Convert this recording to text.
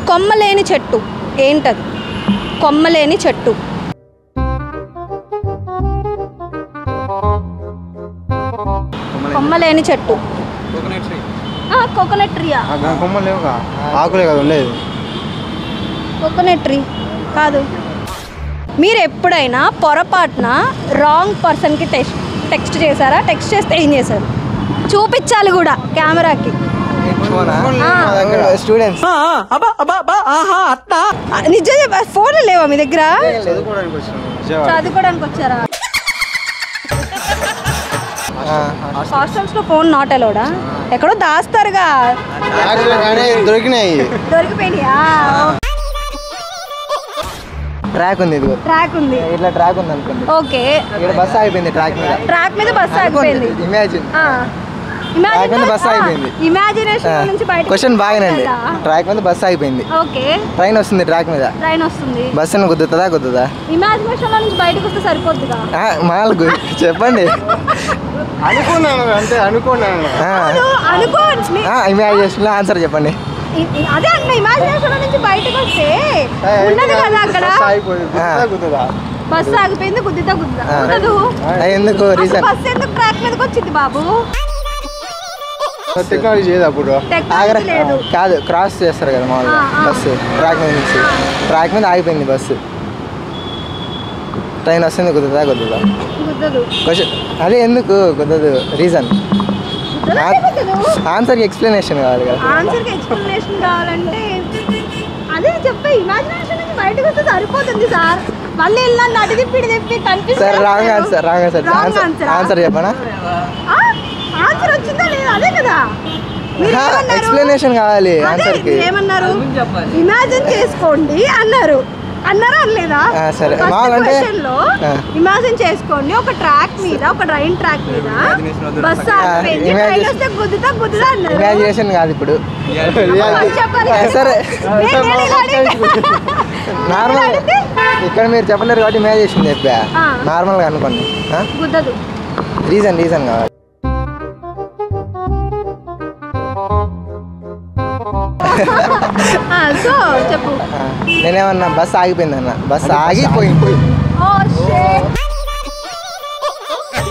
కొమ్మలేని చెట్టు ఏంటది? కొమ్మలేని చెట్టు. కొమ్మలేని చెట్టు. కోకోనట్ ట్రీయా? ఆకులే కదా ఉండేది. కోకోనట్ ట్రీ కాదు. మీరు ఎప్పుడైనా పొరపాటున రాంగ్ పర్సన్కి టెక్స్ట్ చేశారా? టెక్స్ట్ చేస్తే ఏం చేశారు? చూపించాలి కూడా కెమెరాకి. స్టూడెంట్స్ నిజంగా ఫోన్లు లేవా మీ దగ్గర? చదువుకోవడానికి వచ్చారా? హాస్టల్స్ లో ఫోన్ నాట్ అలౌడా? ఎక్కడో దాస్తారుగా. దొరికినాయి. దొరికిపోయినాయా? ట్రాక్ ఉంది. ఇది ట్రాక్ ఉంది. ఇట్లా ట్రాక్ ఉంది అనుకోండి. ఓకే. ఇక్కడ బస్సు ఆగిపోయింది. ట్రాక్ మీద బస్సు ఆగిపోయింది. ఇమాజిన్. ఇమాజినేషన్ నుంచి బయట. క్వశ్చన్ బాగానండి. ట్రాక్ మీద బస్సు ఆగిపోయింది. ఓకే. ట్రైన్ వస్తుంది. ట్రాక్ మీద ట్రైన్ వస్తుంది. బస్సును గుద్దుతుందా? ఇమాజినేషన్ లో నుంచి బయటకు వస్తే సరిపోద్దిగా. మాకు చెప్పండి. అనుకున్నాను. ఇమాజినేషన్ లో ఆన్సర్ చెప్పండి. అదే అన్న, ఇమాజినేషన్ నుంచి బయటకు వస్తే ఉన్నది కదా అక్కడ. బస్సు ఆగిపోయింది. గుద్దుతా ఉండదు. ఎందుకు రీజన్? బస్సు ఎందుకు ట్రాక్ మీదకి వచ్చింది బాబు? టెక్నాలజీ అప్పుడు కాదు, క్రాస్ చేస్తారు కదా మామూలుగా బస్సు. ట్రాక్ మీద నుంచి ట్రాక్ మీద ఆగిపోయింది బస్సు. ట్రైన్ వస్తుంది. గుద్దుదా? క్వశ్చన్ అదే ఎందుకు గుద్దదు? రీజన్. ఆన్సర్కి ఎక్స్ప్లెనేషన్ కావాలి కదా. ఆన్సర్కి ఎక్స్ప్లెనేషన్ కావాలంటే అదే చెప్పే. ఇమాజినేషన్ నుంచి బయటకు వస్తే సరిపోతుంది సార్. మళ్ళీ వెళ్ళాను అటు తిప్పి కనిపిస్తుంది. Sir wrong answer. ఆన్సర్ చెప్పనా? ఆన్సర్ వచ్చిందా లేదా? అదే కదా. ఎక్స్ప్లెనేషన్ కావాలి ఆన్సర్కి. ఏమన్నారు? ఇమాజిన్ చేసుకోండి అన్నారు. అన్నారా అనలేదా? సరే. ఇమాజిన్ చేసుకోండి, ఒక ట్రాక్ మీద, ఒక ట్రైన్ ట్రాక్ మీద బస్సు ఆగిపోయింది. ట్రైన్ వస్తే గుద్దుతా అన్నారు. ఇమాజినేషన్ కాదు ఇప్పుడు. సరే నార్మల్. ఇక్కడ మీరు చెప్పలేరు కాబట్టి ఇమాజినేషన్ చెప్పా. నార్మల్గా అనుకోండి. గుద్దదు. రీజన్ కావాలి. సో చెప్పు. నేనేమన్నా బస్సు ఆగిపోయింది అన్న. బస్సు ఆగిపోయింది.